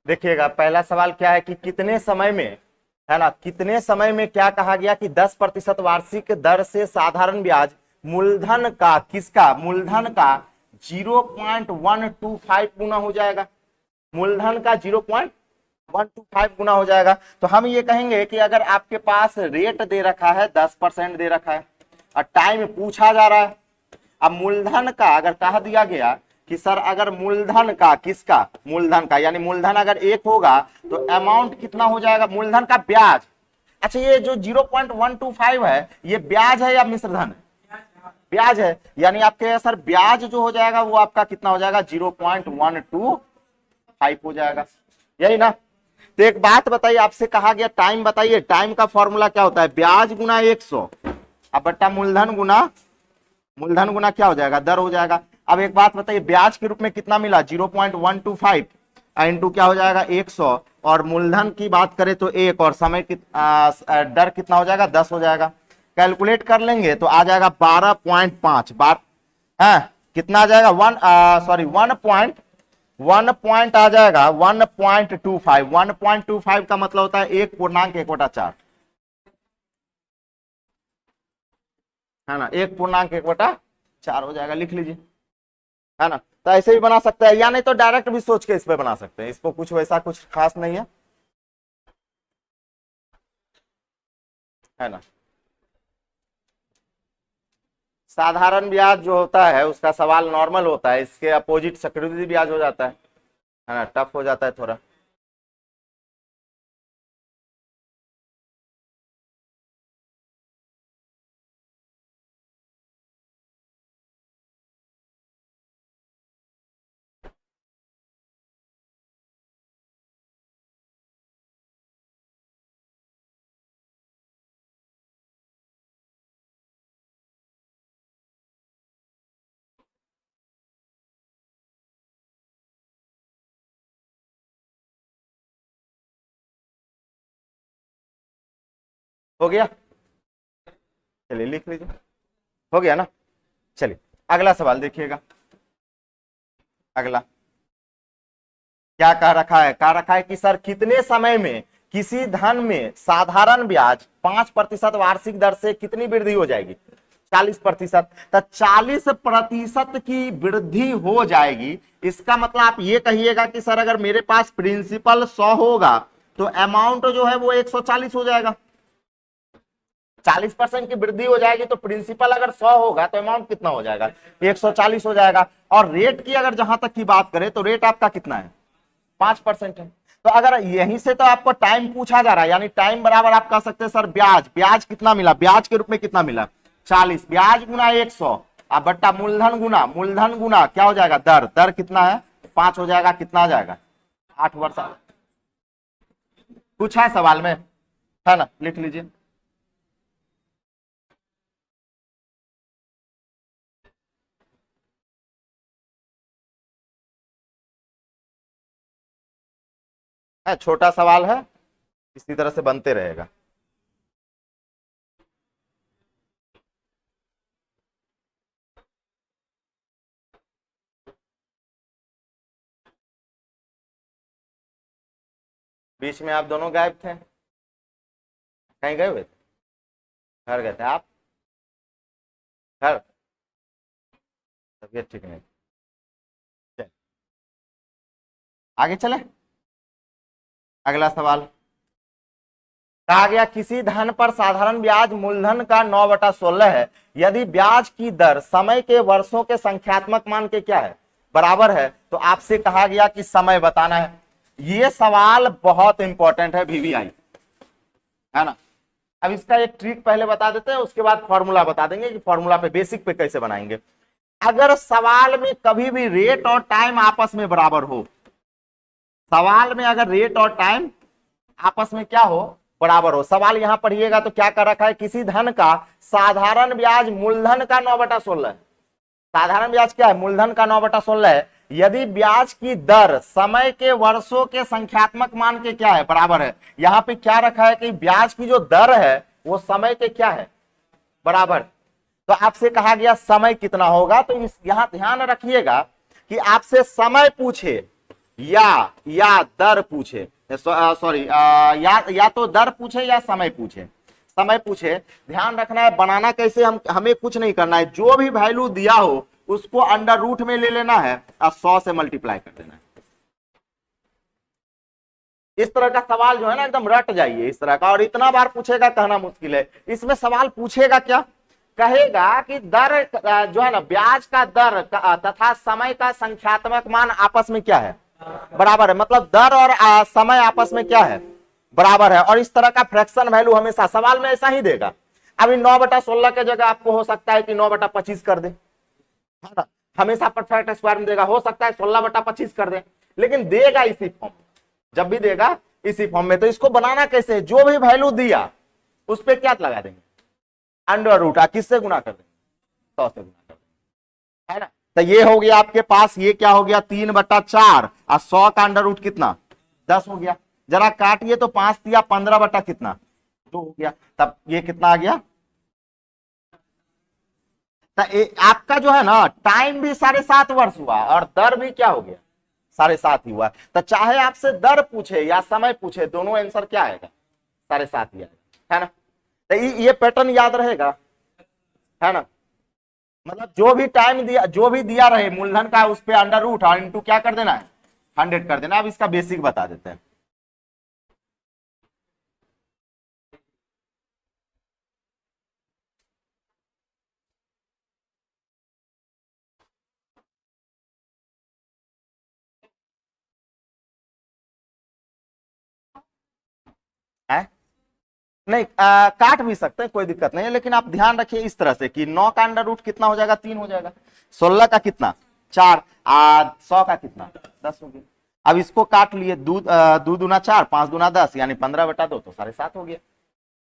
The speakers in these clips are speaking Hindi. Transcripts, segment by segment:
देखिएगा पहला सवाल क्या है कि कितने समय में, है ना, कितने समय में क्या कहा गया कि 10% वार्षिक दर से साधारण ब्याज मूलधन का, किसका, मूलधन का 0.125 गुना हो जाएगा। मूलधन का 0.125 गुना हो जाएगा। तो हम ये कहेंगे कि अगर आपके पास रेट दे रखा है 10% दे रखा है और टाइम पूछा जा रहा है, अब मूलधन का अगर कहा दिया गया कि सर अगर मूलधन का, किसका, मूलधन का, यानी मूलधन अगर 1 होगा तो अमाउंट कितना हो जाएगा, मूलधन का ब्याज। अच्छा ये जो 0.125 है ये ब्याज है या मिश्रधन है? ब्याज है, यानी आपके सर ब्याज जो हो जाएगा वो आपका कितना हो जाएगा, 0.125 हो जाएगा, यही ना। तो एक बात बताइए, आपसे कहा गया टाइम बताइए, टाइम का फॉर्मूला क्या होता है, ब्याज गुना 100 अब बट्टा मूलधन गुना, मूलधन गुना क्या हो जाएगा, दर हो जाएगा। अब एक बात बताइए, ब्याज के रूप में कितना मिला, 0.125 इंटू क्या हो जाएगा 100, और मूलधन की बात करें तो 1, और समय दर कितना हो जाएगा, 10 हो जाएगा। कैलकुलेट कर लेंगे तो आ जाएगा 12.5 बार, है कितना आ जाएगा, 1 आ जाएगा 1.25। 1.25 का मतलब होता है 1.1/4, है ना, 1.1/4 हो जाएगा, लिख लीजिए, है ना। तो ऐसे भी बना सकते हैं, या नहीं तो डायरेक्ट भी सोच के इस पे बना सकते हैं, इसको कुछ वैसा कुछ खास नहीं है ना। साधारण ब्याज जो होता है उसका सवाल नॉर्मल होता है, इसके अपोजिट चक्रवृद्धि ब्याज हो जाता है ना, टफ हो जाता है थोड़ा। हो गया, चलिए लिख लीजिए, हो गया ना। चलिए अगला सवाल देखिएगा। अगला क्या कह रखा है, कह रखा है कि सर कितने समय में किसी धन में साधारण ब्याज 5% वार्षिक दर से कितनी वृद्धि हो जाएगी, 40%। तो 40% की वृद्धि हो जाएगी, इसका मतलब आप ये कहिएगा कि सर अगर मेरे पास प्रिंसिपल 100 होगा तो अमाउंट जो है वो 140 हो जाएगा। 40% की वृद्धि हो जाएगी तो प्रिंसिपल अगर 100 होगा तो अमाउंट कितना हो जाएगा, 140 हो जाएगा। और रेट की अगर जहां तक की बात करें तो रेट आपका कितना है, 5% है। तो अगर यहीं से तो आपको टाइम पूछा जा रहा है, यानी टाइम बराबर आप कह सकते हैं सर ब्याज, ब्याज कितना मिला, ब्याज के रूप में कितना मिला 40, ब्याज गुना 100 अब बट्टा मूलधन गुना, मूलधन गुना क्या हो जाएगा, दर, दर कितना है 5 हो जाएगा, कितना आ जाएगा 8 वर्ष। कुछ है सवाल में, है ना, लिख लीजिए। है छोटा सवाल है, इसी तरह से बनते रहेगा। बीच में आप दोनों गायब थे, कहीं गए हुए थे, घर गए थे आप, घर, तबीयत ठीक नहीं, चल आगे चले। अगला सवाल कहा गया किसी धन पर साधारण ब्याज मूलधन का 9/16 है, यदि ब्याज की दर समय के वर्षों के संख्यात्मक मान के क्या है, बराबर है, तो आपसे कहा गया कि समय बताना है। ये सवाल बहुत इंपॉर्टेंट है वीवीआई, है ना। अब इसका एक ट्रिक पहले बता देते हैं, उसके बाद फॉर्मूला बता देंगे कि फॉर्मूला पे बेसिक पे कैसे बनाएंगे। अगर सवाल में कभी भी रेट और टाइम आपस में बराबर हो, सवाल में अगर रेट और टाइम आपस में क्या हो, बराबर हो, सवाल यहां पढ़िएगा तो क्या कर रखा है, किसी धन का साधारण ब्याज मूलधन का 9/16 है। साधारण ब्याज क्या है, मूलधन का 9/16 है, यदि ब्याज की दर समय के वर्षों के संख्यात्मक मान के क्या है, बराबर है। यहां पे क्या रखा है कि ब्याज की जो दर है वो समय के क्या है, बराबर। तो आपसे कहा गया समय कितना होगा, तो यहां ध्यान रखिएगा कि आपसे समय पूछे या दर पूछे, सॉरी या तो दर पूछे या समय पूछे, समय पूछे। ध्यान रखना है बनाना कैसे, हमें कुछ नहीं करना है, जो भी वैल्यू दिया हो उसको अंडर रूट में ले लेना है और 100 से मल्टीप्लाई कर देना है। इस तरह का सवाल जो है ना एकदम रट जाइए इस तरह का, और इतना बार पूछेगा कहना मुश्किल है। इसमें सवाल पूछेगा क्या, कहेगा कि दर जो है ना ब्याज का दर तथा समय का संख्यात्मक मान आपस में क्या है, बराबर है। मतलब दर और समय आपस में क्या है, बराबर है। और इस तरह का फ्रैक्शन वैल्यू हमेशा सवाल में ऐसा ही देगा। अभी 9/16 के जगह आपको हो सकता है कि 9/25 कर दे, है ना, हमेशा परफेक्ट स्क्वायर में देगा, हो सकता है 16/25 कर दे, लेकिन देगा इसी फॉर्म, जब भी देगा इसी फॉर्म में। तो इसको बनाना कैसे है, जो भी वैल्यू दिया उस पर क्या लगा देंगे, अंडर रूट, किससे गुना कर देंगे, 100 से गुना कर देंगे, है ना। तो ये हो गया आपके पास, ये क्या हो गया 3/4 और 100 का अंडर रूट कितना 10 हो गया। जरा काटिए तो 5 दिया 15 कितना 2 हो गया। तब ये कितना आ गया, तो आपका जो है ना टाइम भी 7.5 वर्ष हुआ और दर भी क्या हो गया 7.5 ही हुआ। तो चाहे आपसे दर पूछे या समय पूछे, दोनों आंसर क्या आएगा 7.5 ही आएगा, है ना। तो ये पैटर्न याद रहेगा, है ना। मतलब जो भी टाइम दिया, जो भी दिया रहे मूलधन का, उस पे अंडर रूट और इंटू क्या कर देना है 100 कर देना। अब इसका बेसिक बता देते हैं। है? नहीं काट भी सकते हैं, कोई दिक्कत नहीं है, लेकिन आप ध्यान रखिए इस तरह से कि 9 का अंडर रूट कितना हो जाएगा 3 हो जाएगा, 16 का कितना 4, 100 का कितना 10 हो गया। अब इसको काट लिए, 2 दूना 4, 5 दूना 10 यानी 15/2 तो 7.5 हो गया।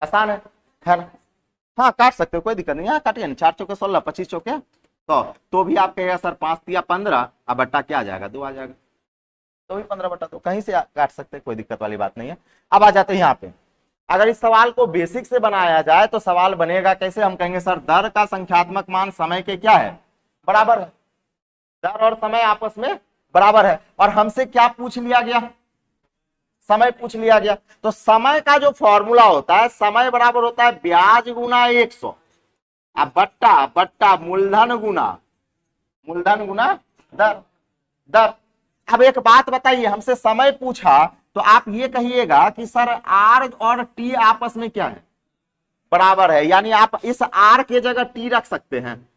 आसान है ना। हाँ काट सकते हो, कोई दिक्कत नहीं है, काटिए ना, 4 चौके 16, 25 चौके 100, तो भी आप कहेगा सर 5 दिया 15 अब बट्टा क्या आ जाएगा 2 आ जाएगा, तो भी 15/2 कहीं से काट सकते हैं, कोई दिक्कत वाली बात नहीं है। अब आ जाते हैं यहाँ पे, अगर इस सवाल को बेसिक से बनाया जाए तो सवाल बनेगा कैसे, हम कहेंगे सर दर का संख्यात्मक मान समय के क्या है, बराबर है। दर और समय आपस में बराबर है, और हमसे क्या पूछ लिया गया, समय पूछ लिया गया। तो समय का जो फॉर्मूला होता है, समय बराबर होता है ब्याज गुना 100 अब बट्टा मूलधन गुना दर। अब एक बात बताइए, हमसे समय पूछा तो आप ये कहिएगा कि सर आर और टी आपस में क्या है, बराबर है। यानी आप इस आर के जगह टी रख सकते हैं,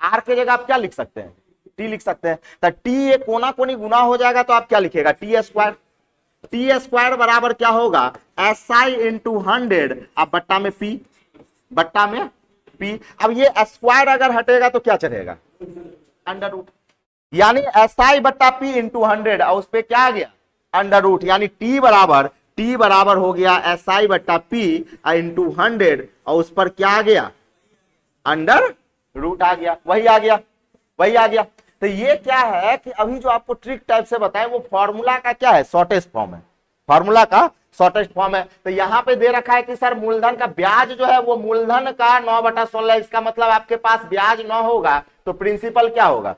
आर के जगह आप क्या लिख सकते हैं, टी लिख सकते हैं। तो टी ये कोना कोनी गुना हो जाएगा तो आप क्या लिखेगा टी स्क्वायर बराबर क्या होगा SI इंटू 100 अब बट्टा में पी। अब ये स्क्वायर अगर हटेगा तो क्या चलेगा अंडर रूट, यानी SI बट्टा पी इंटू 100 और उस पर क्या आ गया अंडर रूट, यानी टी बराबर हो गया SI बट्टा पी इंटू 100 और उस पर क्या आ गया अंडर रूट आ गया, वही आ गया। तो ये क्या है कि अभी जो आपको ट्रिक टाइप से बताए वो फॉर्मूला का क्या है शॉर्टेस्ट फॉर्म है, तो यहाँ पे दे रखा है कि सर मूलधन का ब्याज जो है वो मूलधन का 9/16, इसका मतलब आपके पास ब्याज 9 होगा तो प्रिंसिपल क्या होगा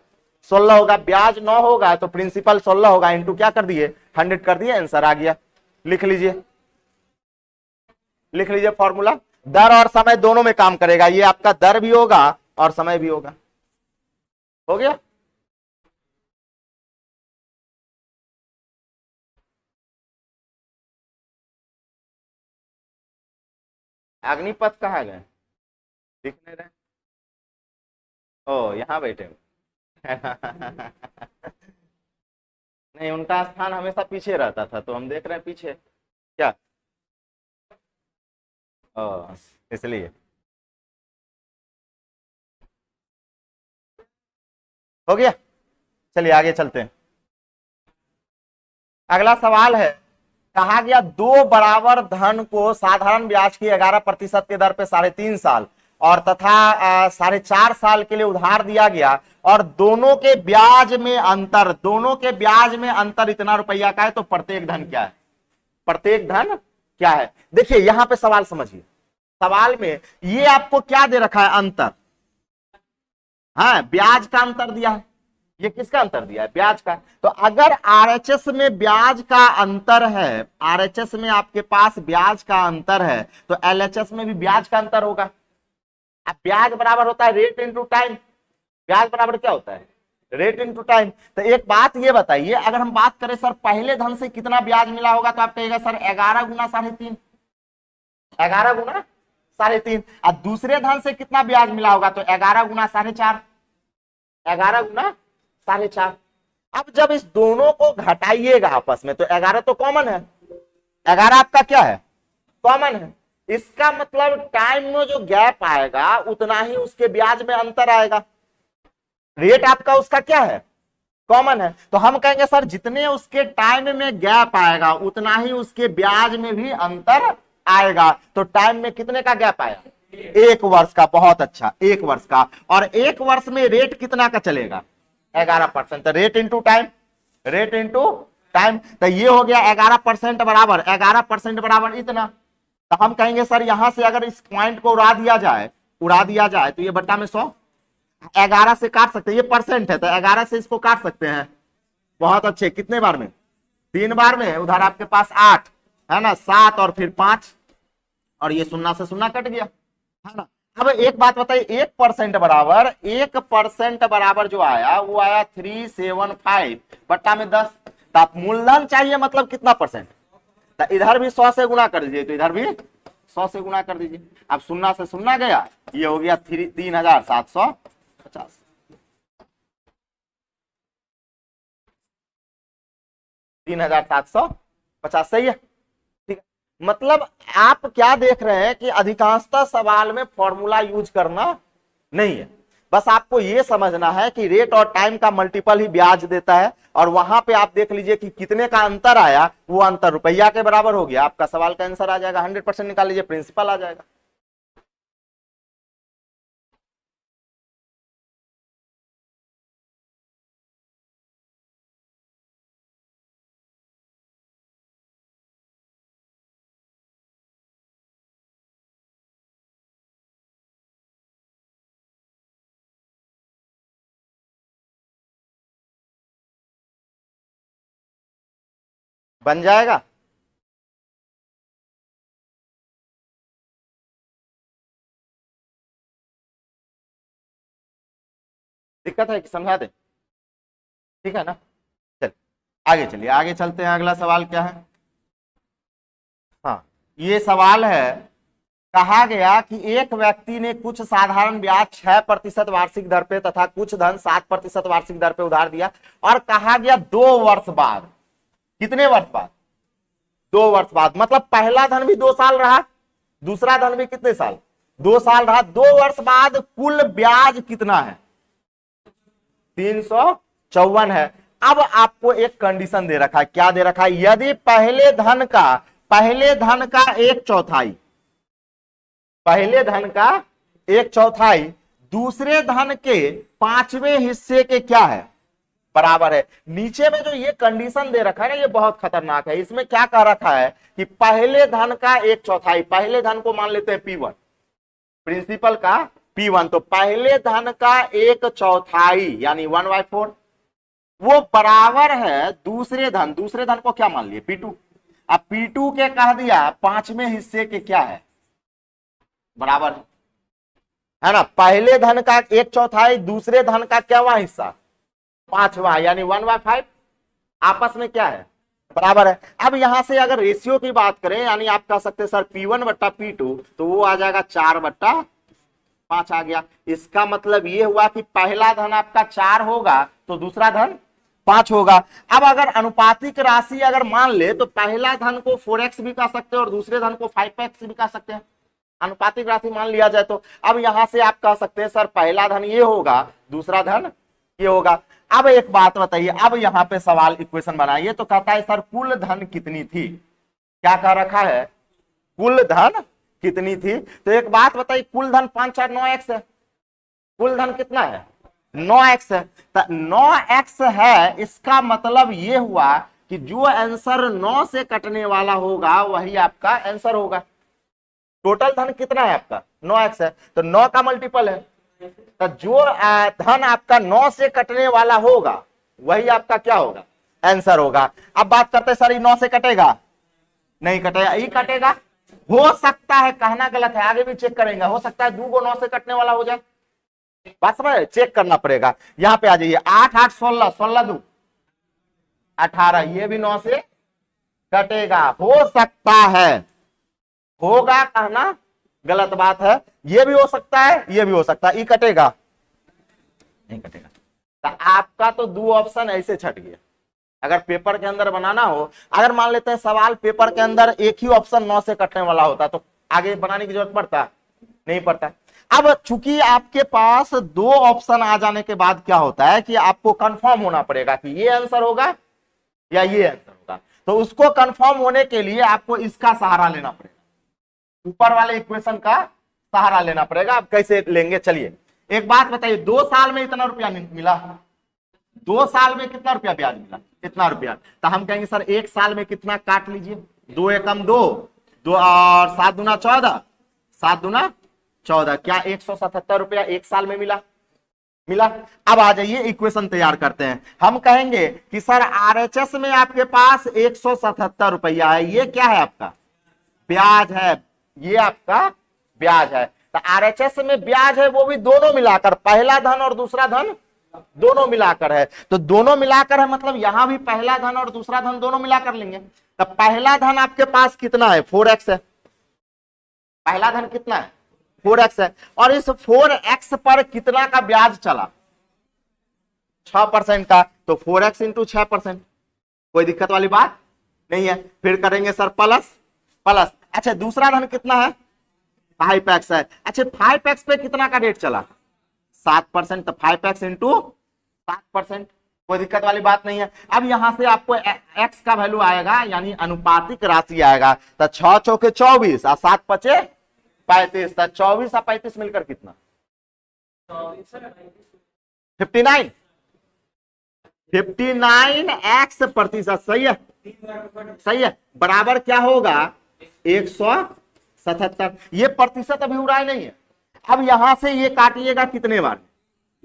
16 होगा, ब्याज 9 होगा तो प्रिंसिपल 16 होगा, इंटू क्या कर दिए 100 कर दिए, आंसर आ गया। लिख लीजिए फॉर्मूला, दर और समय दोनों में काम करेगा, ये आपका दर भी होगा और समय भी होगा, हो गया। अग्निपथ कहाँ गए, दिख नहीं रहे, ओ यहाँ बैठे नहीं उनका स्थान हमेशा पीछे रहता था, तो हम देख रहे हैं पीछे क्या, ओ इसलिए हो गया। चलिए आगे चलते हैं, अगला सवाल है, कहा गया दो बराबर धन को साधारण ब्याज की 11% के दर पे 3.5 साल और तथा 4.5 साल के लिए उधार दिया गया, और दोनों के ब्याज में अंतर इतना रुपया का है, तो प्रत्येक धन क्या है। देखिए यहां पे सवाल समझिए, सवाल में ये आपको क्या दे रखा है अंतर, हाँ ब्याज का अंतर दिया है, ये किसका अंतर दिया है? ब्याज का। तो अगर आरएचएस में ब्याज का अंतर है, आरएचएस में आपके पास ब्याज का अंतर है, तो एलएचएस में भी ब्याज का अंतर होगा। अब ब्याज बराबर होता है रेट इंटू टाइम। ब्याज बराबर क्या होता है? Rate into time. तो एक बात ये बताइए, अगर हम बात करें सर पहले धन से कितना ब्याज मिला होगा, तो आप कहिएगा सर 11 गुना 3.5, 11 गुना 3.5। और दूसरे धन से कितना ब्याज मिला होगा, तो 11 गुना 4.5, 11 गुना 4.5। अब जब इस दोनों को घटाइएगा आपस में, तो 11 तो कॉमन है, 11 आपका क्या है? कॉमन है। इसका मतलब टाइम में जो गैप आएगा उतना ही उसके ब्याज में अंतर आएगा। रेट आपका उसका क्या है? कॉमन है। तो हम कहेंगे सर जितने उसके टाइम में गैप आएगा उतना ही उसके ब्याज में भी अंतर आएगा। तो टाइम में कितने का गैप आया? 1 वर्ष का। बहुत अच्छा, 1 वर्ष का। और 1 वर्ष में रेट कितना का चलेगा? 11%। तो rate into time, rate into time. तो ये हो गया 11% बराबर, 11% बराबर इतना। तो हम कहेंगे सर यहां से अगर इस पॉइंट को उड़ा दिया जाए तो ये बट्टा में 100, 11 से काट सकते हैं, ये परसेंट है तो 11 से इसको काट सकते हैं। बहुत अच्छे। कितने बार में? 3 बार में। उधर आपके पास 8 है ना, 7 और फिर 5, और ये 0 से 0 कट गया, है ना। अब एक बात बताइए, 1% बराबर, 1% बराबर जो आया वो आया 375 बट्टा में 10। तो आप मूलधन चाहिए मतलब कितना परसेंट? तो इधर भी 100 से गुना कर दीजिए, तो इधर भी 100 से गुना कर दीजिए। अब 0 से 0 गया, ये हो गया 3750, 3750। सही है, ठीक है। मतलब आप क्या देख रहे हैं कि अधिकांशतः सवाल में फॉर्मूला यूज करना नहीं है, बस आपको यह समझना है कि रेट और टाइम का मल्टीपल ही ब्याज देता है। और वहां पे आप देख लीजिए कि कितने का अंतर आया, वो अंतर रुपया के बराबर हो गया, आपका सवाल का आंसर आ जाएगा। 100% निकाल लीजिए, प्रिंसिपल आ जाएगा। बन जाएगा। दिक्कत है कि समझा दे? ठीक है ना। चल आगे चलिए, आगे चलते हैं। अगला सवाल क्या है? हाँ, ये सवाल है, कहा गया कि एक व्यक्ति ने कुछ साधारण ब्याज 6% वार्षिक दर पे तथा कुछ धन 7% वार्षिक दर पे उधार दिया, और कहा गया 2 वर्ष बाद। कितने वर्ष बाद? 2 वर्ष बाद। मतलब पहला धन भी 2 साल रहा, दूसरा धन भी कितने साल? 2 साल रहा। 2 वर्ष बाद कुल ब्याज कितना है? 354 है। अब आपको एक कंडीशन दे रखा है। क्या दे रखा है? यदि पहले धन का 1/4, पहले धन का 1/4 दूसरे धन के 5वें हिस्से के क्या है? बराबर है। नीचे में जो ये कंडीशन दे रखा है ना, ये बहुत खतरनाक है। इसमें क्या कह रखा है कि पहले धन का 1/4, पहले धन को मान लेते हैं P1, प्रिंसिपल का P1, तो पहले धन का 1/4 यानी 1/4 वो बराबर है दूसरे धन को क्या मान लिए? P2। अब P2 के कह दिया 5वें हिस्से के क्या है? बराबर है ना। पहले धन का 1/4 दूसरे धन का क्यावां हिस्सा? 5वां, यानी 1/5 आपस में क्या है? बराबर है। अब यहां से अगर रेशियो की बात करें, यानी आप कह सकते हैं सर P1 बट्टा P2, तो वो आ जाएगा 4/5 आ गया। इसका मतलब ये हुआ कि पहला धन आपका 4 होगा तो दूसरा धन 5 होगा। अब अगर अनुपातिक राशि अगर मान ले तो पहला धन को 4x भी कह सकते हैं और दूसरे धन को 5x भी कह सकते हैं, अनुपातिक राशि मान लिया जाए तो। अब यहां से आप कह सकते हैं सर पहला धन ये होगा, दूसरा धन ये होगा। अब एक बात बताइए, अब यहां पे सवाल इक्वेशन बनाइए, तो कहता है सर कुल धन कितनी थी? क्या कह रखा है? कुल धन कितनी थी? तो एक बात बताइए, कुल धन 5 और 9x है। कुल धन कितना है? 9x है। तो 9x है, इसका मतलब ये हुआ कि जो आंसर 9 से कटने वाला होगा वही आपका आंसर होगा। टोटल धन कितना है आपका? 9x है, तो 9 का मल्टीपल है तो जो धन आपका 9 से कटने वाला होगा वही आपका क्या होगा, आंसर होगा। अब बात करते हैं सर ये 9 से कटेगा, नहीं कटेगा, ये कटेगा, हो सकता है, कहना गलत है, आगे भी चेक करेंगे, हो सकता है 2 को 9 से कटने वाला हो जाए, बात समझ, चेक करना पड़ेगा। यहां पे आ जाइए, 8 8 16, 16 2 18, ये भी 9 से कटेगा, हो सकता है, होगा कहना गलत बात है, ये भी हो सकता है, ये भी हो सकता है, ये कटेगा, नहीं कटेगा। तो आपका तो 2 ऑप्शन ऐसे छट गया। अगर पेपर के अंदर बनाना हो, अगर मान लेते हैं सवाल पेपर के अंदर एक ही ऑप्शन 9 से कटने वाला होता तो आगे बनाने की जरूरत पड़ता, नहीं पड़ता। अब चूंकि आपके पास 2 ऑप्शन आ जाने के बाद क्या होता है कि आपको कंफर्म होना पड़ेगा कि ये आंसर होगा या ये आंसर होगा। तो उसको कंफर्म होने के लिए आपको इसका सहारा लेना पड़ेगा, ऊपर वाले इक्वेशन का सहारा लेना पड़ेगा। आप कैसे लेंगे, चलिए एक बात बताइए, 2 साल में इतना रुपया मिला, 2 साल में कितना रुपया ब्याज मिला, इतना रुपया, तो हम कहेंगे सर 1 साल में कितना काट लीजिए, 2 एकम 2, 2 और 7 दूना 14, 7 दूना 14, क्या 177 रुपया 1 साल में मिला, मिला। अब आ जाइए इक्वेशन तैयार करते हैं। हम कहेंगे कि सर आरएचएस में आपके पास 177 रुपया है, ये क्या है आपका ब्याज है, ये आपका ब्याज है। तो आरएचएस में ब्याज है वो भी दोनों मिलाकर, पहला धन और दूसरा धन दोनों मिलाकर है। तो दोनों मिलाकर है मतलब यहां भी पहला धन और दूसरा धन दोनों मिलाकर लेंगे। तो पहला धन आपके पास कितना है, 4x है, पहला धन कितना है 4x है, और इस 4x पर कितना का ब्याज चला, 6% का, तो 4x इंटू 6%, कोई दिक्कत वाली बात नहीं है। फिर करेंगे सर प्लस प्लस, अच्छा दूसरा धन कितना है 5x है, अच्छा 5x पे कितना का रेट चला 7%, तो 5x इंटू 7%, कोई दिक्कत वाली बात नहीं है। अब यहां से आपको x का वैल्यू आएगा यानी अनुपातिक राशि आएगा, तो 6 चौके 24 और 7 पचे 35, तो 24 और 35 मिलकर कितना 59, 59x प्रतिशत, सही है, सही है, बराबर क्या होगा 177। ये प्रतिशत अभी उड़ाए नहीं है। अब यहां से ये काटिएगा कितने बार,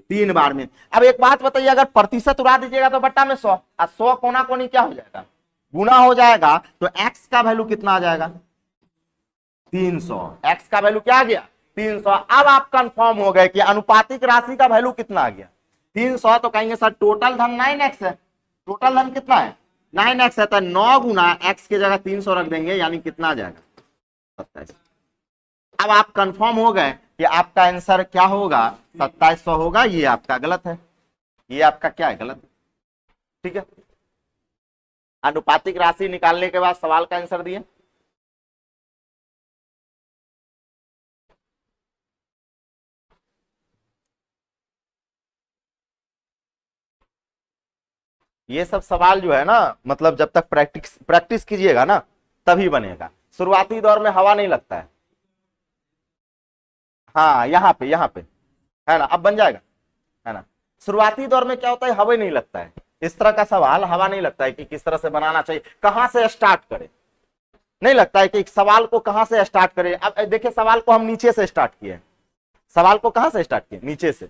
3 बार में। अब एक बात बताइए, अगर प्रतिशत उड़ा दीजिएगा तो बट्टा में 100, और 100 कोना कोनी क्या हो जाएगा, गुना हो जाएगा, तो x का वैल्यू कितना आ जाएगा 300, x का वैल्यू क्या आ गया 300। अब आप कंफर्म हो गए कि अनुपातिक राशि का वैल्यू कितना आ गया 300। तो कहेंगे सर टोटल धन 9x है, टोटल धन कितना है 9x है, तो 9 गुना x की जगह 300 रख देंगे, यानी कितना आ जाएगा 27। अब आप कंफर्म हो गए कि आपका आंसर क्या होगा 2700 होगा, ये आपका गलत है, ये आपका क्या है गलत, ठीक है। अनुपातिक राशि निकालने के बाद सवाल का आंसर दिए, ये सब सवाल जो है ना, मतलब जब तक प्रैक्टिस कीजिएगा ना तभी बनेगा। शुरुआती दौर में हवा नहीं लगता है, हाँ यहाँ पे है ना, अब बन जाएगा, है ना। शुरुआती दौर में क्या होता है, हवा नहीं लगता है, इस तरह का सवाल हवा नहीं लगता है कि किस तरह से बनाना चाहिए, कहां से स्टार्ट करें, नहीं लगता है कि एक सवाल को कहां से स्टार्ट करें। अब देखिए सवाल को हम नीचे से स्टार्ट किए, सवाल को कहां से स्टार्ट किए, नीचे से।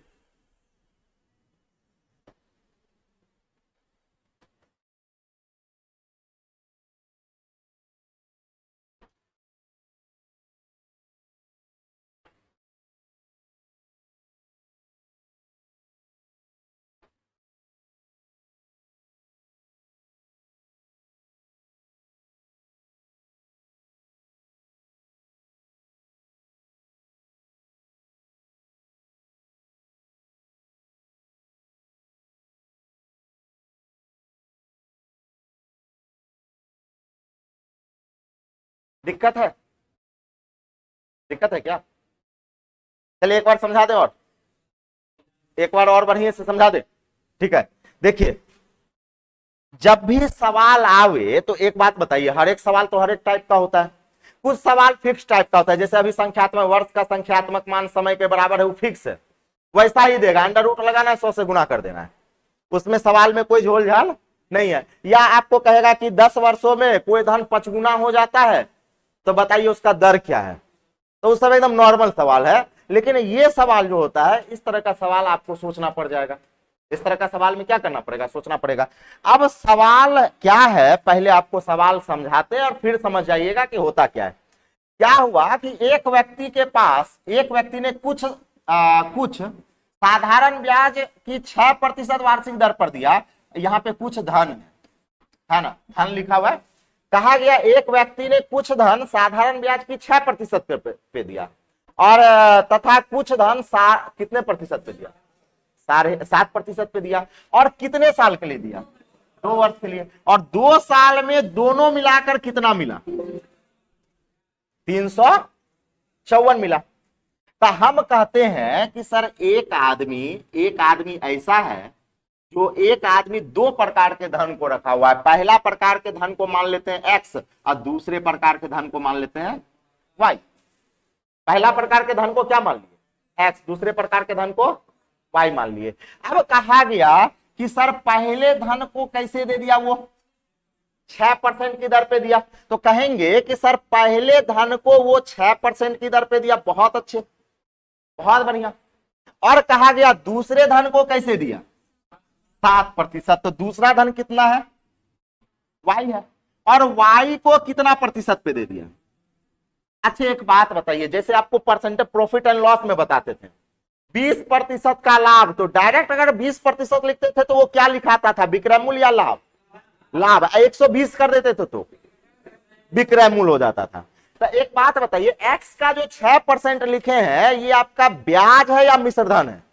दिक्कत है, दिक्कत है क्या, चलिए एक बार समझा दे, और एक बार और बढ़िया से समझा दे, ठीक है। देखिए जब भी सवाल आवे तो एक बात बताइए, हर एक सवाल तो हर एक टाइप का होता है, कुछ सवाल फिक्स टाइप का होता है, जैसे अभी संख्यात्मक वर्ष का संख्यात्मक मान समय के बराबर है, वो फिक्स है, वैसा ही देगा, अंडर रूट लगाना है 100 से गुना कर देना है, उसमें सवाल में कोई झोल झाल नहीं है। या आपको कहेगा कि 10 वर्षों में कोई धन 5 गुना हो जाता है, तो बताइए उसका दर क्या है, तो उस समय एकदम नॉर्मल सवाल है। लेकिन ये सवाल जो होता है, इस तरह का सवाल आपको सोचना पड़ जाएगा। इस तरह का सवाल में क्या करना पड़ेगा, सोचना पड़ेगा। अब सवाल क्या है, पहले आपको सवाल समझाते हैं और फिर समझ जाइएगा कि होता क्या है। क्या हुआ कि एक व्यक्ति ने कुछ साधारण ब्याज की 6% वार्षिक दर पर दिया। यहाँ पे कुछ धन है ना, धन लिखा हुआ है। कहा गया एक व्यक्ति ने कुछ धन साधारण ब्याज की 6% पे दिया और तथा कुछ धन कितने प्रतिशत पे दिया, 7.5% पे दिया। और कितने साल के लिए दिया, 2 वर्ष के लिए। और 2 साल में दोनों मिलाकर कितना मिला, 354 मिला। तो हम कहते हैं कि सर एक आदमी ऐसा है जो एक आदमी 2 प्रकार के धन को रखा हुआ है। पहला प्रकार के धन को मान लेते हैं एक्स और दूसरे प्रकार के धन को मान लेते हैं वाई। पहला प्रकार के धन को क्या मान लिए, एक्स, दूसरे प्रकार के धन को वाई मान लिए। अब कहा गया कि सर पहले धन को कैसे दे दिया, वो 6% की दर पे दिया। तो कहेंगे कि सर पहले धन को वो 6% की दर पे दिया, बहुत अच्छे, बहुत बढ़िया। और कहा गया दूसरे धन को कैसे दिया, 7%। तो दूसरा धन कितना है, वाई है। और वाई को कितना प्रतिशत पे दे दिया। अच्छा एक बात बताइए, जैसे आपको परसेंटेज प्रॉफिट एंड लॉस में बताते थे 20% का लाभ, तो डायरेक्ट अगर 20% लिखते थे तो वो क्या लिखाता था, विक्रय मूल्य या लाभ, लाभ। 120 कर देते थे तो विक्रय मूल्य हो जाता था। तो एक बात बताइए, एक्स का जो 6% लिखे हैं ये आपका ब्याज है या मिश्र धन है,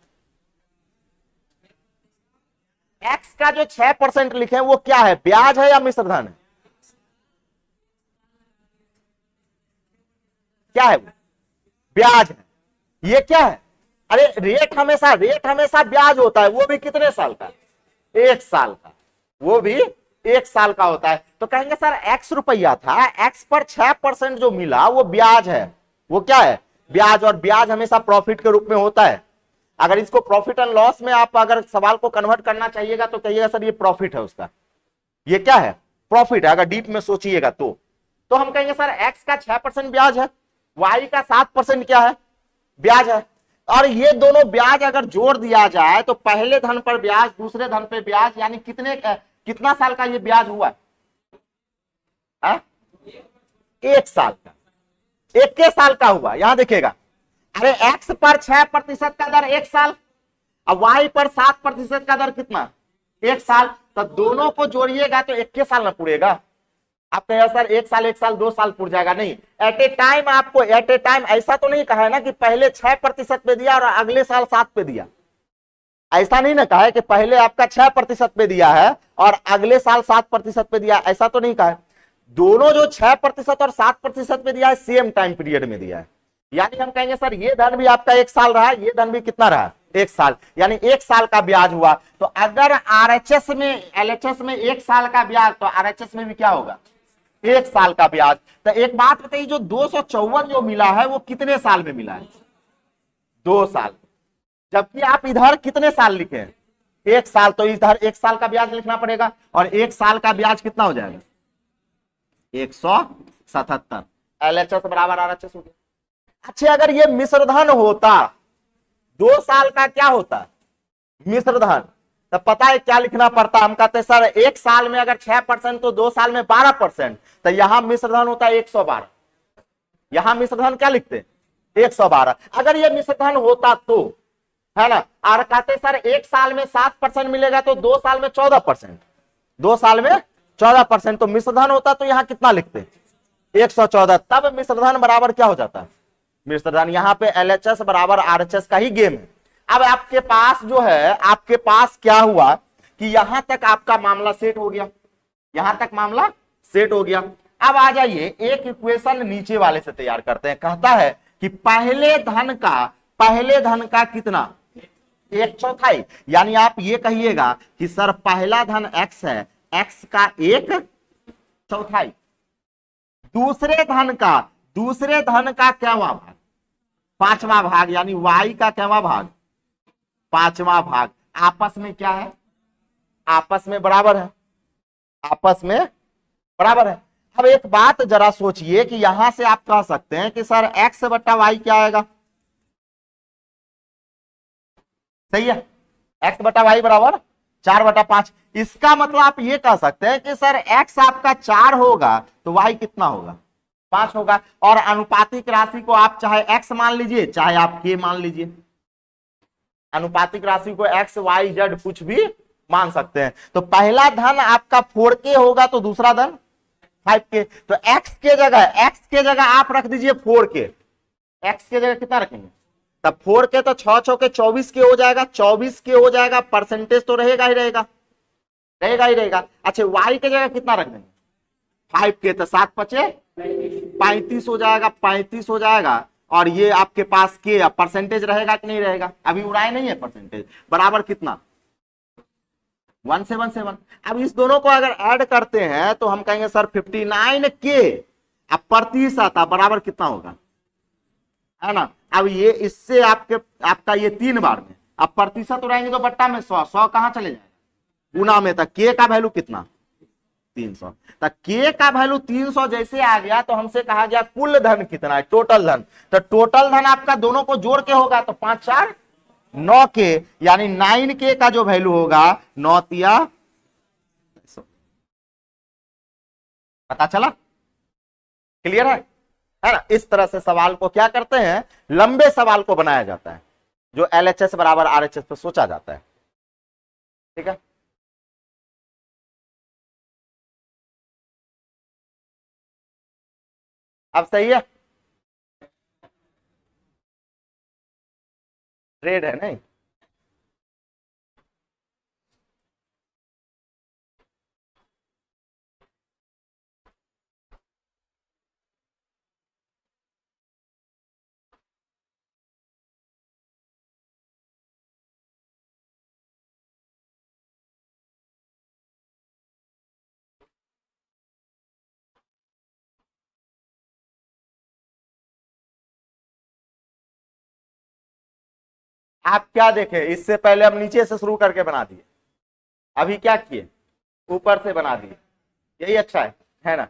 एक्स का जो 6% लिखे हैं वो क्या है, ब्याज है या मिश्र धन है, क्या है, ब्याज है। ये क्या है, अरे रेट हमेशा ब्याज होता है, वो भी कितने साल का, 1 साल का, वो भी 1 साल का होता है। तो कहेंगे सर एक्स रुपया था, एक्स पर 6% जो मिला वो ब्याज है, वो क्या है, ब्याज। और ब्याज हमेशा प्रॉफिट के रूप में होता है। अगर इसको प्रॉफिट एंड लॉस में आप अगर सवाल को कन्वर्ट करना चाहिएगा तो कहिएगा सर ये प्रॉफिट है उसका, ये क्या है, प्रॉफिट है। अगर डीप में सोचिएगा तो हम कहेंगे सर एक्स का 6% ब्याज है, वाई का 7% क्या है, ब्याज है। और ये दोनों ब्याज अगर जोड़ दिया जाए तो पहले धन पर ब्याज, दूसरे धन पर ब्याज, यानी कितना साल का ये ब्याज हुआ, 1 साल का, 21 साल का हुआ। यहां देखिएगा, अरे एक्स पर 6% का दर 1 साल, अब वाई पर 7% का दर कितना, 1 साल। तो दोनों को जोड़िएगा तो 21 साल ना पूरेगा। आप कहेगा सर 1 साल 2 साल पूर जाएगा, नहीं। एट ए टाइम ऐसा तो नहीं कहा है ना कि पहले 6% पे दिया और अगले साल 7 पे दिया, ऐसा नहीं ना कहा है कि पहले आपका 6% पे दिया है और अगले साल 7% पे दिया, ऐसा तो नहीं कहा है। दोनों जो 6% और 7% पे दिया है सेम टाइम पीरियड में दिया है। यानी हम कहेंगे सर ये धन भी आपका 1 साल रहा, ये धन भी कितना रहा, 1 साल, यानी 1 साल का ब्याज हुआ। तो अगर आरएचएस में, एलएचएस में 1 साल का ब्याज, तो आरएचएस में भी क्या होगा, 1 साल का ब्याज। तो एक बात बताइए, जो 254 जो मिला है वो कितने साल में मिला है, 2 साल। जबकि आप इधर कितने साल लिखे हैं, 1 साल। तो इधर 1 साल का ब्याज लिखना पड़ेगा और 1 साल का ब्याज कितना हो जाएगा, 177। एलएचएस बराबर आरएचएस हो गया। अच्छा अगर ये मिश्र धन होता, 2 साल का क्या होता, मिश्र धन, तो पता है क्या लिखना पड़ता, हम कहते हैं सर 1 साल में अगर 6% तो 2 साल में 12%, तो यहां मिश्र धन होता है 112। यहां मिश्र धन क्या लिखते, 112। अगर ये मिश्र धन होता तो, है ना, और कहते सर 1 साल में 7% मिलेगा तो 2 साल में 14%, 2 साल में 14%, तो मिश्र धन होता तो यहां कितना लिखते, 114। तब मिश्र धन बराबर क्या हो जाता है, मिश्र धन। यहां पे एलएचएस बराबर आरएचएस का ही गेम है। अब आपके पास जो है, आपके पास क्या हुआ कि यहां तक आपका मामला सेट हो गया, यहां तक मामला सेट हो गया। अब आ जाइए एक इक्वेशन नीचे वाले से तैयार करते हैं। कहता है कि पहले धन का कितना, 1/4। यानी आप ये कहिएगा कि सर पहला धन x है, x का 1/4। दूसरे धन का क्यावां भाग, 5वां भाग, यानी y का क्यावां भाग, 5वां भाग। आपस में क्या है, आपस में बराबर है, आपस में बराबर है। अब एक बात जरा सोचिए कि यहां से आप कह सकते हैं कि सर x बट्टा y क्या आएगा, सही है। x बटा वाई बराबर 4/5। इसका मतलब आप ये कह सकते हैं कि सर x आपका 4 होगा तो y कितना होगा, 5 होगा। और अनुपातिक राशि को आप चाहे x मान लीजिए चाहे आप k मान लीजिए, अनुपातिक राशि को x y z कुछ भी मान सकते हैं। तो पहला धन आपका 4k होगा तो दूसरा धन 5k। तो x के जगह आप रख दीजिए 4k। x के जगह कितना रखेंगे, तब 4k तो 6 चौके 24 के हो जाएगा, 24 के हो जाएगा। परसेंटेज तो रहेगा ही रहेगा, रहेगा ही रहेगा। अच्छा y के जगह कितना रख देंगे, 5k, तो 7 पचे 35 हो जाएगा, 35 हो जाएगा। और ये आपके पास के परसेंटेज रहेगा कि नहीं रहेगा, अभी उड़ाए नहीं है परसेंटेज, बराबर कितना 177। अब इस दोनों को अगर ऐड करते हैं तो हम कहेंगे सर 59k। अब प्रतिशत बराबर कितना होगा, है ना। अब ये इससे आपका ये 3 बार में, अब प्रतिशत उड़ाएंगे तो बट्टा में 100 कहां चले जाएगा, गुना में। तक के का वैल्यू कितना 300। तक के का वैल्यू 300 जैसे आ गया तो हमसे कहा गया कुल धन कितना है, टोटल धन। तो टोटल धन आपका दोनों को जोड़ के होगा तो 5 4 9k, यानी 9k का जो वैल्यू होगा 9 तिया 100। पता चला, क्लियर है ना। इस तरह से सवाल को क्या करते हैं, लंबे सवाल को बनाया जाता है जो LHS बराबर RHS पे सोचा जाता है। ठीक है, अब सही है, ट्रेड है नहीं। आप क्या देखें, इससे पहले हम नीचे से शुरू करके बना दिए, अभी क्या किए ऊपर से बना दिए, यही अच्छा है ना।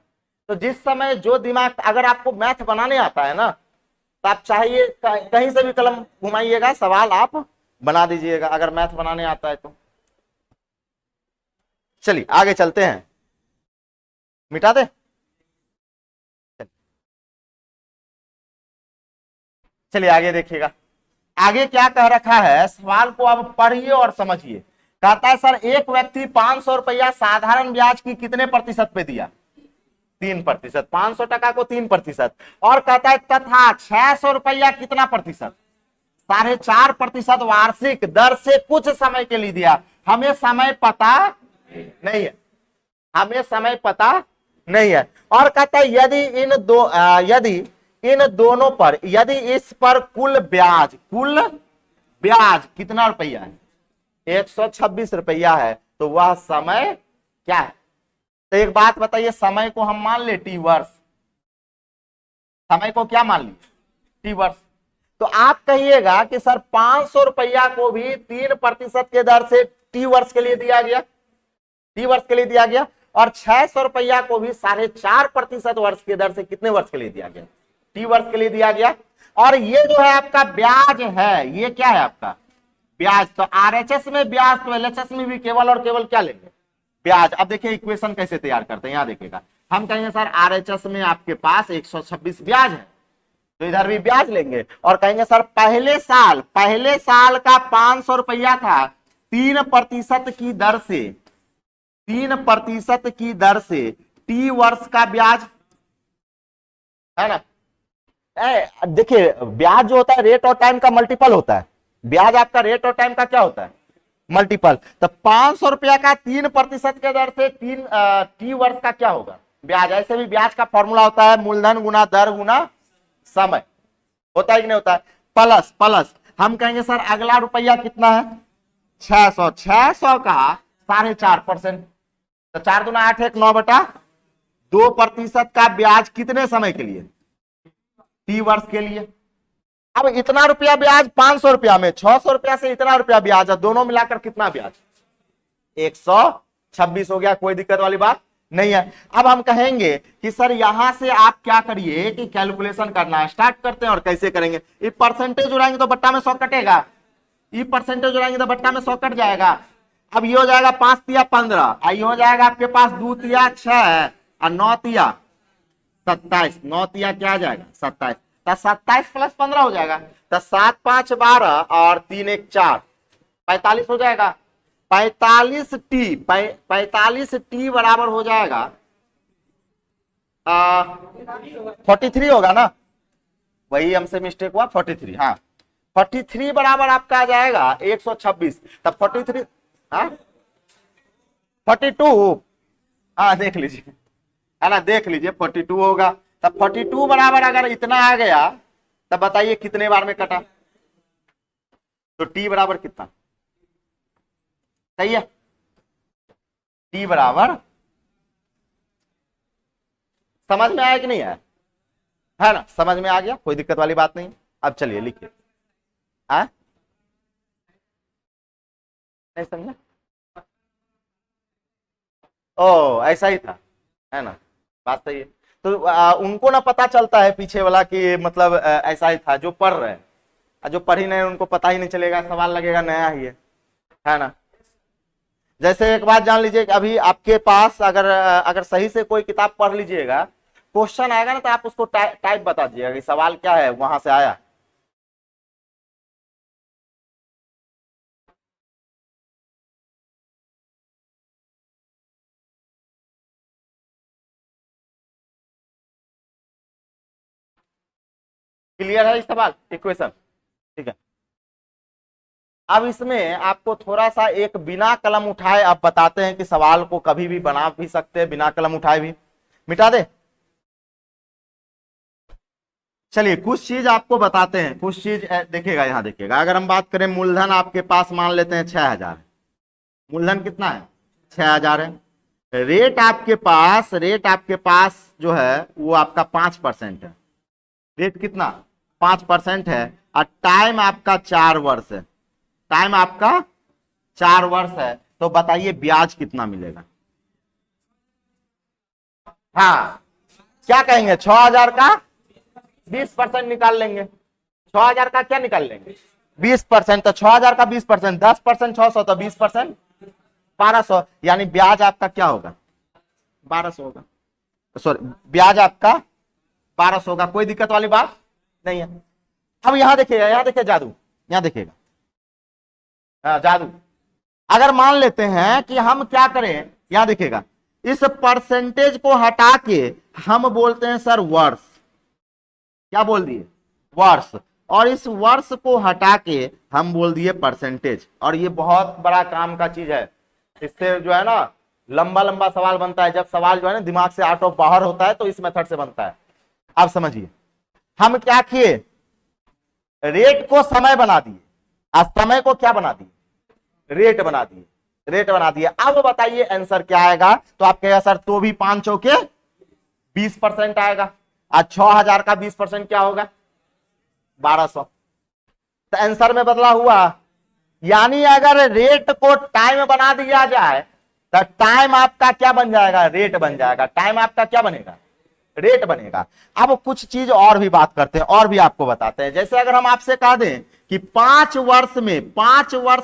तो जिस समय जो दिमाग, अगर आपको मैथ बनाने आता है ना तो आप चाहिए कहीं से भी कलम घुमाइएगा, सवाल आप बना दीजिएगा अगर मैथ बनाने आता है तो। चलिए आगे चलते हैं, मिटा दे। चलिए आगे देखिएगा, आगे क्या कह रखा है, सवाल को अब पढ़िए और समझिए। कहता है सर एक व्यक्ति 500 रुपया साधारण ब्याज की कितने प्रतिशत पे दिया, 3%। 500 टका को 3%। और कहता है तथा 600 रुपया कितना प्रतिशत, 4.5% वार्षिक दर से कुछ समय के लिए दिया। हमें समय पता नहीं है, हमें समय पता नहीं है। और कहता है यदि इन दोनों पर, यदि इस पर कुल ब्याज कितना रुपया है, 126 रुपया है, तो वह समय क्या है। तो एक बात बताइए, समय को हम मान ले टी वर्ष, समय को क्या मान ली टी वर्ष। तो आप कहिएगा कि सर 500 रुपया को भी 3% के दर से टी वर्ष के लिए दिया गया, टी वर्ष के लिए दिया गया। और 600 रुपया को भी 4.5% वर्ष के दर से कितने वर्ष के लिए दिया गया, टी वर्ष के लिए दिया गया। और ये जो है आपका ब्याज है, ये क्या है आपका ब्याज। तो RHS में ब्याज, तो LHS में भी केवल और केवल क्या लेंगे, ब्याज। अब देखिए इक्वेशन कैसे तैयार करते हैं, यहां देखिएगा। हम कहेंगे सर RHS में आपके पास 126 ब्याज है, तो इधर भी ब्याज लेंगे। और कहेंगे सर पहले साल का 500 रुपया था, 3% की दर से, 3% की दर से टी वर्ष का ब्याज है ना। देखिए ब्याज जो होता है रेट और टाइम का मल्टीपल होता है, ब्याज आपका रेट और टाइम का क्या होता है, मल्टीपल। तो 500 रुपया का 3% के दर से टी वर्ष का क्या होगा ब्याज। ऐसे भी ब्याज का फॉर्मूला होता है मूलधन गुना दर गुना समय, होता है कि नहीं होता है, प्लस हम कहेंगे सर अगला रुपया कितना है 600, 600 का 4.5%। तो 4 दूना 8 1 9/2% का ब्याज कितने समय के लिए, टी वर्ष के लिए। अब इतना रुपया ब्याज 500 रुपया में, 600 रुपया से इतना रुपया ब्याज है, दोनों मिलाकर कितना ब्याज 126 हो गया, कोई दिक्कत वाली बात नहीं है। अब हम कहेंगे कि सर यहां से आप क्या करिए कि कैलकुलेशन करना स्टार्ट करते हैं। और कैसे करेंगे, ये परसेंटेज उड़ाएंगे तो बट्टा में 100 कटेगा, ई परसेंटेज हो जाएंगे तो बट्टा में 100 कट जाएगा। अब ये हो जाएगा 5 तिया 15, ये हो जाएगा आपके पास 2 तिया 6 और 9 तिया 27, 9 तिया क्या आ जाएगा 27, तो 27 प्लस 15 हो जाएगा, तो 7 5 12 और 3 1 4 45 हो जाएगा। 45 टी बराबर हो जाएगा 43 होगा ना, वही हमसे मिस्टेक हुआ 43। हाँ 43 बराबर आपका आ जाएगा 126, तब 43 हाँ 42, हाँ देख लीजिए है ना, देख लीजिए 42 होगा। तब 42 बराबर अगर इतना आ गया तब बताइए कितने बार में कटा, तो टी बराबर कितना सही है, टी बराबर, समझ में आया कि नहीं आया, है ना, समझ में आ गया, कोई दिक्कत वाली बात नहीं। अब चलिए लिखिए, नहीं समझा, ओ ऐसा ही था, है ना, बात सही है। तो उनको ना पता चलता है पीछे वाला कि मतलब ऐसा ही था, जो पढ़ रहे हैं, जो पढ़ ही नहीं उनको पता ही नहीं चलेगा, सवाल लगेगा नया ही है ना। जैसे एक बात जान लीजिए कि अभी आपके पास अगर सही से कोई किताब पढ़ लीजिएगा, क्वेश्चन आएगा ना तो आप उसको टाइप बता दीजिएगा कि सवाल क्या है, वहां से आया। क्लियर है इस सवाल इक्वेशन, ठीक है। अब इसमें आपको थोड़ा सा एक बिना कलम उठाए आप बताते हैं कि सवाल को कभी भी बना भी सकते हैं, बिना कलम उठाए भी मिटा दे। चलिए कुछ चीज आपको बताते हैं, कुछ चीज देखिएगा, यहां देखिएगा, अगर हम बात करें मूलधन आपके पास मान लेते हैं 6000, मूलधन कितना है 6000 है, रेट आपके पास जो है वो आपका 5% है, रेट कितना 5% है, और टाइम आपका 4 वर्ष है, टाइम आपका 4 वर्ष है, तो बताइए ब्याज कितना मिलेगा। हाँ क्या कहेंगे 6000 का 20% निकाल लेंगे, 6000 का क्या निकाल लेंगे 20%, तो 6000 का 20%, 10% 600, तो 20% 1200, यानी ब्याज आपका क्या होगा 1200 होगा, सॉरी ब्याज आपका 1200 होगा, कोई दिक्कत वाली बात नहीं है। अब यहां देखिएगा, यहां देखिए जादू, यहां देखिएगा जादू, अगर मान लेते हैं कि हम क्या करें, यहां देखिएगा इस परसेंटेज को हटा के हम बोलते हैं सर वर्ष, क्या बोल दिए वर्ष, और इस वर्ष को हटा के हम बोल दिए परसेंटेज, और ये बहुत बड़ा काम का चीज है, इससे जो है ना लंबा लंबा सवाल बनता है, जब सवाल जो है ना दिमाग से आउट ऑफ बाहर होता है तो इस मेथड से बनता है। आप समझिए हम क्या किए, रेट को समय बना दिए, आज समय को क्या बना दिए रेट बना दिए, रेट बना दिए। अब बताइए आंसर क्या आएगा, तो आप कहेगा सर तो भी 5 चौके 20% आएगा, आज 6000 का 20% क्या होगा 1200, तो आंसर में बदला हुआ, यानी अगर रेट को टाइम बना दिया जाए तो टाइम आपका क्या बन जाएगा रेट बन जाएगा, टाइम आपका क्या बनेगा रेट बनेगा। अब कुछ चीज और भी बात करते हैं, और भी आपको बताते हैं, जैसे अगर हम आपसे कह दें कि 5 वर्ष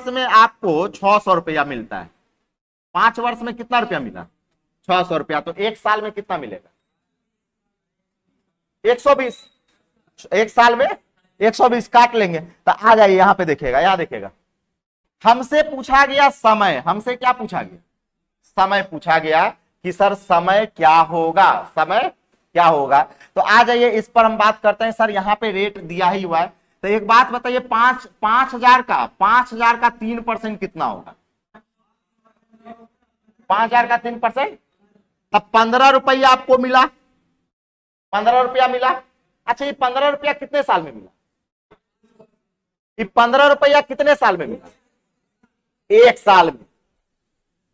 में आपको 600 रुपया मिलता है, 5 वर्ष में कितना रुपया मिला 600 रुपया, तो एक साल में कितना मिलेगा 120, एक साल में 120 काट लेंगे, तो आ जाइए यहां पे देखिएगा, यहां देखिएगा हमसे पूछा गया समय, हमसे क्या पूछा गया समय पूछा गया कि सर समय क्या होगा, समय क्या होगा, तो आ जाइए इस पर हम बात करते हैं। सर यहाँ पे रेट दिया ही हुआ है, तो एक बात बताइए 5000 का 3% कितना होगा 5000 का 3%, तब 15 रुपया आपको मिला, 15 रुपया मिला। अच्छा ये 15 रुपया कितने साल में मिला, ये 15 रुपया कितने साल में मिला एक साल में,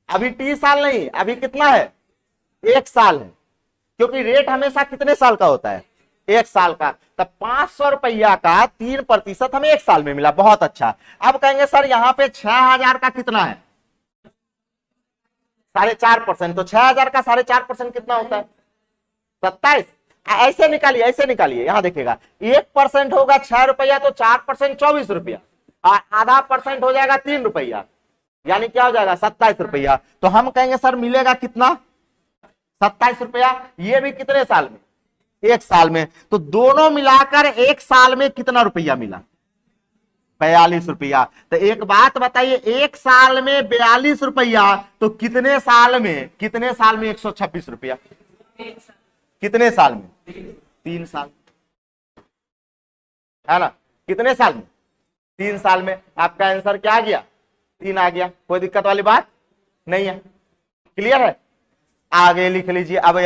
अभी 30 साल नहीं, अभी कितना है 1 साल है, क्योंकि रेट हमेशा कितने साल का होता है 1 साल का, तब 500 रुपया का 3% हमें 1 साल में मिला, बहुत अच्छा। अब कहेंगे सर यहाँ पे 6000 का कितना है 4.5%, तो 6000 का 4.5% कितना होता है 27, ऐसे निकालिए, ऐसे निकालिए, यहां देखिएगा 1% होगा 6 रुपया, तो 4% 24 रुपया, और आधा परसेंट हो जाएगा 3 रुपया, यानी क्या हो जाएगा 27 रुपया। तो हम कहेंगे सर मिलेगा कितना 27 रुपया। ये भी कितने साल में, 1 साल में। तो दोनों मिलाकर 1 साल में कितना रुपया मिला, 42 रुपया। तो एक बात बताइए, 1 साल में 42 रुपया, तो कितने साल में, कितने साल में 126 रुपया, कितने साल में, 3 साल, है ना, कितने साल में, 3 साल में। आपका आंसर क्या आ गया, 3 आ गया। कोई दिक्कत वाली बात नहीं है, क्लियर है। आगे लिख लीजिए। अब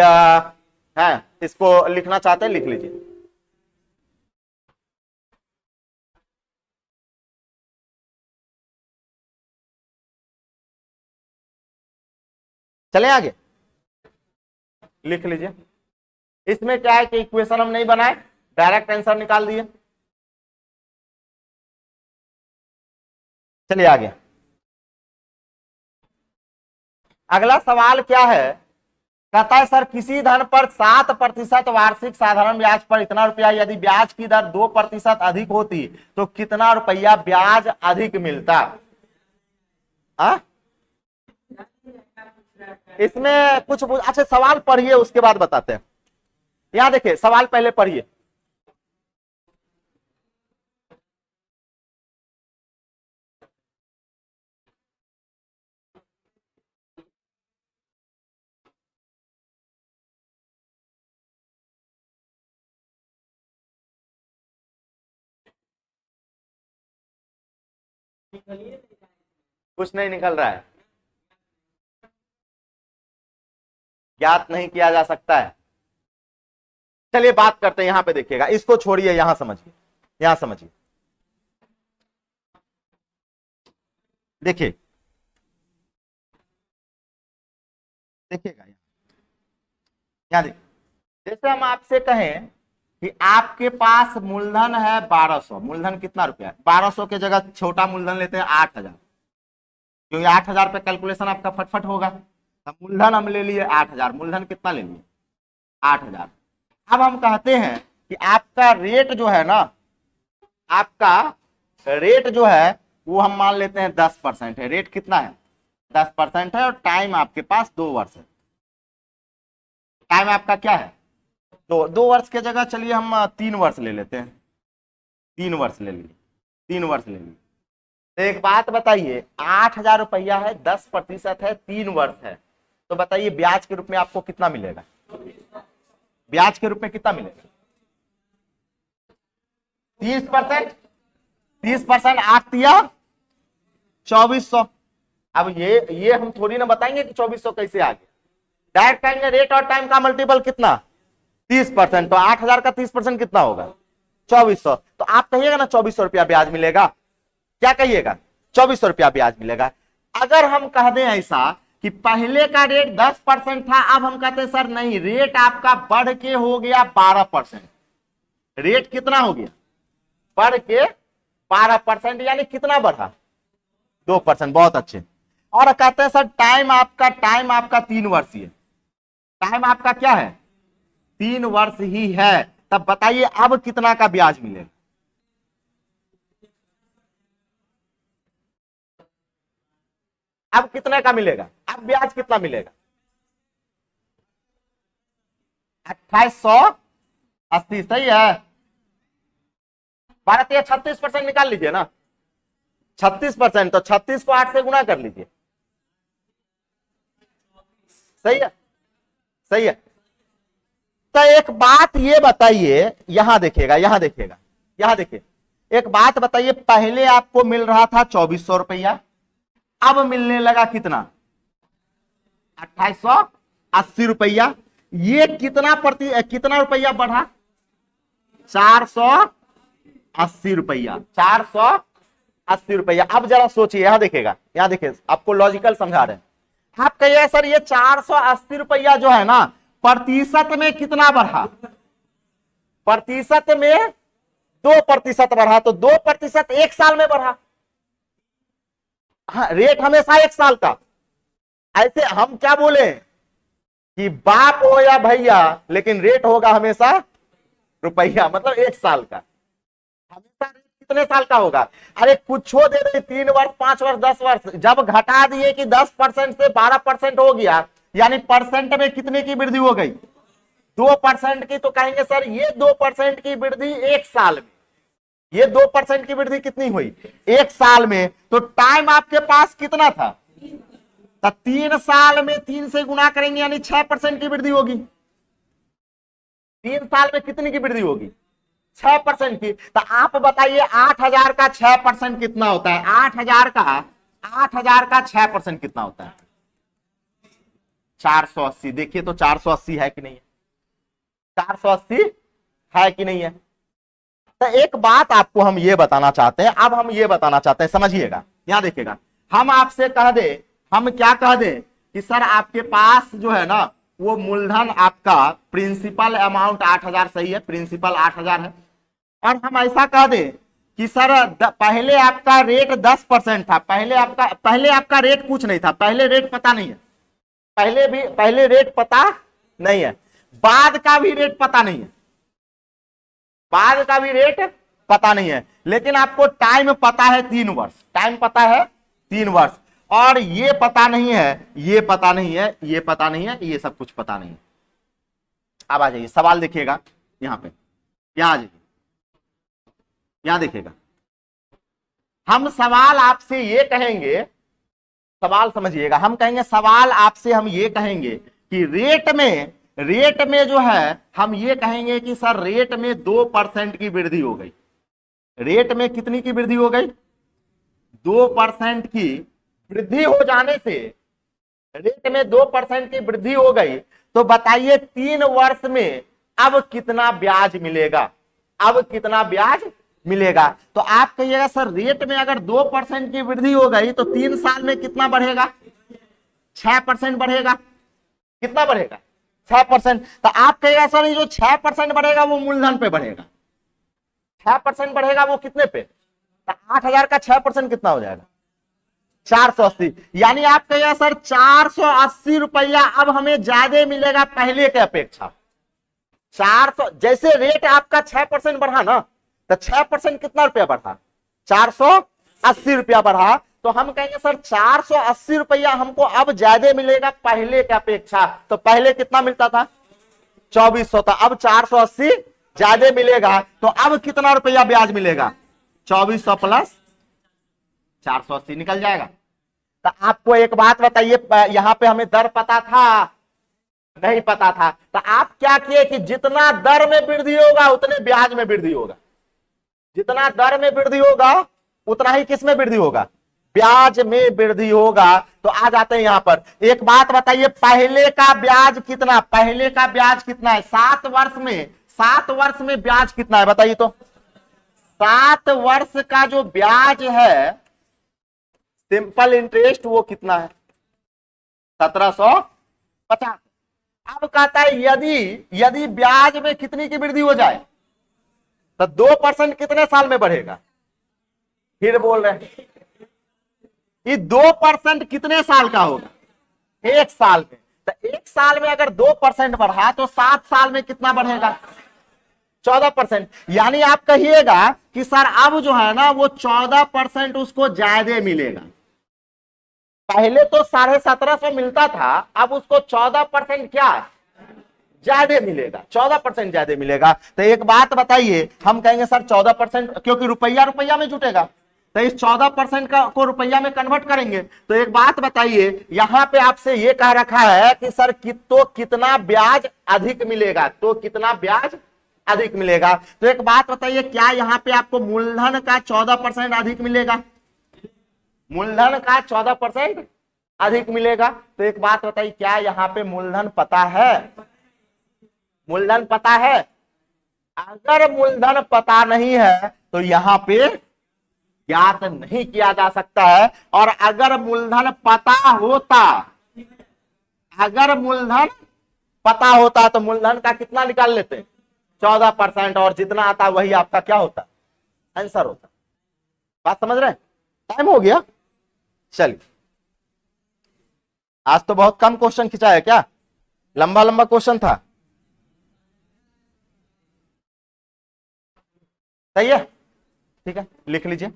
है, इसको लिखना चाहते हैं लिख लीजिए। चले आगे, लिख लीजिए। इसमें क्या है कि इक्वेशन हम नहीं बनाए, डायरेक्ट आंसर निकाल दिए। चलिए आगे। अगला सवाल क्या है, कहता है सर किसी धन पर 7% वार्षिक साधारण ब्याज पर इतना रुपया, यदि ब्याज की दर 2% अधिक होती तो कितना रुपया ब्याज अधिक मिलता। इसमें कुछ अच्छा सवाल पढ़िए उसके बाद बताते हैं। यहां देखिए सवाल पहले पढ़िए। कुछ नहीं निकल रहा है, ज्ञात नहीं किया जा सकता है। चलिए बात करते हैं, यहां पे देखिएगा, इसको छोड़िए, यहां समझिए, यहां समझिए। देखिए देखिएगा यहां देखिए, जैसे हम आपसे कहें कि आपके पास मूलधन है 1200, मूलधन कितना रुपया है, 1200 के जगह छोटा मूलधन लेते हैं 8000, क्योंकि 8000 पे कैलकुलेशन आपका फटफट होगा। तो मूलधन हम ले लिए 8000, मूलधन कितना ले लिए 8000। अब हम कहते हैं कि आपका रेट जो है ना, आपका रेट जो है वो हम मान लेते हैं 10% है। रेट कितना है, 10% है, और टाइम आपके पास 2 वर्ष है। टाइम आपका क्या है, 2 वर्ष के जगह चलिए हम 3 वर्ष ले लेते हैं, 3 वर्ष ले लिए, 3 वर्ष ले लिए। तो एक बात बताइए, 8000 रुपया है, 10% है, 3 वर्ष है, तो बताइए ब्याज के रूप में आपको कितना मिलेगा, ब्याज के रूप में कितना मिलेगा, 30%, 30%, 8 दिया 2400। अब ये हम थोड़ी ना बताएंगे कि 2400 कैसे आ गया, डायरेक्ट कहेंगे रेट और टाइम का मल्टीपल कितना 30%, तो 8000 का 30% कितना होगा 2400। तो आप कहिएगा ना 2400 रुपया ब्याज मिलेगा, क्या कहिएगा 2400 रुपया ब्याज मिलेगा। अगर हम कह दें ऐसा कि पहले का रेट 10% था, अब हम कहते हैं सर नहीं, रेट आपका बढ़ के हो गया 12%। रेट कितना हो गया, बढ़ के 12%, यानी कितना बढ़ा 2%। बहुत अच्छे। और कहते हैं सर टाइम आपका 3 वर्ष है, टाइम आपका क्या है 3 वर्ष ही है। तब बताइए अब कितना का ब्याज मिलेगा, अब कितने का मिलेगा, अब ब्याज कितना मिलेगा 2880। सही है, 12 या 36% निकाल लीजिए ना, 36%, तो 36 को 8 से गुना कर लीजिए। सही है, सही है। तो एक बात ये बताइए, यहां देखिएगा, यहां देखिएगा, यहां देखिए, एक बात बताइए, पहले आपको मिल रहा था 2400 रुपया, अब मिलने लगा कितना 2880 रुपया। ये कितना रुपया बढ़ा 480 रुपया, 480 रुपया। अब जरा सोचिए, यहां देखिएगा, यहां देखिए, आपको लॉजिकल समझा रहे हैं। आप कहिए सर ये 480 रुपया जो है ना, प्रतिशत में कितना बढ़ा, प्रतिशत में 2% बढ़ा, तो 2% 1 साल में बढ़ा। हाँ, रेट हमेशा 1 साल का। ऐसे हम क्या बोले कि बाप हो या भैया, लेकिन रेट होगा हमेशा रुपया, मतलब 1 साल का। हमेशा रेट कितने साल का होगा? अरे कुछो दे दे, 3 वर्ष, 5 वर्ष, 10 वर्ष। जब घटा दिए कि 10% से 12% हो गया, यानी परसेंट में कितने की वृद्धि हो गई? 2% की। तो कहेंगे सर ये 2% की वृद्धि एक साल में, ये 2% की वृद्धि कितनी हुई? एक साल में। तो टाइम आपके पास कितना था? तो 3 साल में 3 से गुना करेंगे यानी 6% की वृद्धि होगी। 3 साल में कितनी की वृद्धि होगी? 6% की। तो आप बताइए 8,000 का 6% कितना होता है? 8,000 का 6% कितना होता है? 480। देखिए तो 480 है कि नहीं है? 480 है कि नहीं है? तो एक बात आपको हम ये बताना चाहते हैं, अब हम ये बताना चाहते हैं, समझिएगा, यहां देखिएगा। हम आपसे कह दे, हम क्या कह दे कि सर आपके पास जो है ना वो मूलधन आपका प्रिंसिपल अमाउंट 8,000 सही है, प्रिंसिपल 8,000 है। और हम ऐसा कह दे कि सर पहले आपका रेट 10% था, पहले आपका रेट कुछ नहीं था, पहले रेट पता नहीं है, पहले रेट पता नहीं है, बाद का भी रेट पता नहीं है, बाद का भी रेट पता नहीं है, लेकिन आपको टाइम पता है 3 वर्ष, टाइम पता है 3 वर्ष, और ये पता नहीं है, ये पता नहीं है, ये पता नहीं है, ये सब कुछ पता नहीं है। अब आ जाइए सवाल देखिएगा, यहां पे, यहां आ जाइए, यहां देखिएगा। हम सवाल आपसे ये कहेंगे, सवाल समझिएगा, हम कहेंगे सवाल आपसे हम ये कहेंगे कि रेट में जो है हम ये कहेंगे कि सर रेट में 2% की वृद्धि हो गई। रेट में कितनी की वृद्धि हो गई? 2% की वृद्धि हो जाने से, रेट में 2% की वृद्धि हो गई, तो बताइए 3 वर्ष में अब कितना ब्याज मिलेगा? अब कितना ब्याज मिलेगा? तो आप कहिएगा सर रेट में अगर 2% की वृद्धि हो गई तो 3 साल में कितना बढ़ेगा? 6% बढ़ेगा। कितना बढ़ेगा? 6%। तो आप कहिएगा सर ये जो 6% बढ़ेगा वो मूलधन पे बढ़ेगा, 6% बढ़ेगा वो कितने पे? तो 8,000 का 6% कितना हो जाएगा? 480। यानी आप कहिएगा सर 480 रुपया अब हमें ज्यादा मिलेगा पहले के अपेक्षा। 400, जैसे रेट आपका 6% बढ़ा ना, तो 6% कितना रुपया बढ़ा? 480 रुपया बढ़ा। तो हम कहेंगे सर 480 रुपया हमको अब ज्यादा मिलेगा पहले के अपेक्षा। तो पहले कितना मिलता था? 2400 था, अब 480 ज्यादा मिलेगा, तो अब कितना रुपया ब्याज मिलेगा? 2400 प्लस 480 निकल जाएगा। तो आपको एक बात बताइए, यहां पे हमें दर पता था? नहीं पता था। तो आप क्या किए कि जितना दर में वृद्धि होगा उतने ब्याज में वृद्धि होगा, जितना दर में वृद्धि होगा उतना ही किस में वृद्धि होगा? ब्याज में वृद्धि होगा। तो आ जाते हैं यहां पर। एक बात बताइए, पहले का ब्याज कितना? पहले का ब्याज कितना है? 7 वर्ष में, 7 वर्ष में ब्याज कितना है बताइए तो? 7 वर्ष का जो ब्याज है सिंपल इंटरेस्ट वो कितना है? 1750। अब कहता है यदि ब्याज में कितनी की वृद्धि हो जाए तो 2% कितने साल में बढ़ेगा? फिर बोल रहे हैं ये 2% कितने साल का होगा? 1 साल में। तो 1 साल में अगर 2% बढ़ा तो 7 साल में कितना बढ़ेगा? 14%। यानी आप कहिएगा कि सर अब जो है ना वो 14% उसको ज्यादा मिलेगा। पहले तो 1750 मिलता था, अब उसको 14% क्या ज्यादा मिलेगा, 14% ज्यादा मिलेगा। तो एक बात बताइए, हम कहेंगे सर 14%, क्योंकि रुपया में जुटेगा, तो इस 14% को रुपया में कन्वर्ट करेंगे। तो एक बात बताइए, यहां पे आपसे ये कह रखा है कि सर कितना ब्याज अधिक मिलेगा, तो कितना ब्याज अधिक मिलेगा। तो एक बात बताइए, क्या यहां पे आपको मूलधन का 14% अधिक मिलेगा? मूलधन का 14% अधिक मिलेगा। तो एक बात बताइए, क्या यहां पे मूलधन पता है? मूलधन पता है? अगर मूलधन पता नहीं है तो यहां पे ज्ञात नहीं किया जा सकता है। और अगर मूलधन पता होता, अगर मूलधन पता होता तो मूलधन का कितना निकाल लेते? 14%, और जितना आता वही आपका क्या होता? आंसर होता। बात समझ रहे हैं? टाइम हो गया, चलिए। आज तो बहुत कम क्वेश्चन खिंचा है, क्या लंबा लंबा क्वेश्चन था? सही है। ठीक है, लिख लीजिए।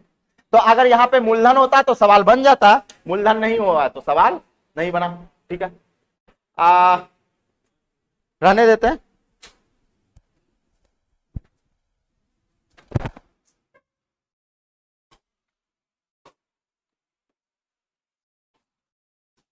तो अगर यहां पे मूलधन होता तो सवाल बन जाता, मूलधन नहीं हुआ तो सवाल नहीं बना। ठीक है, रहने देते हैं।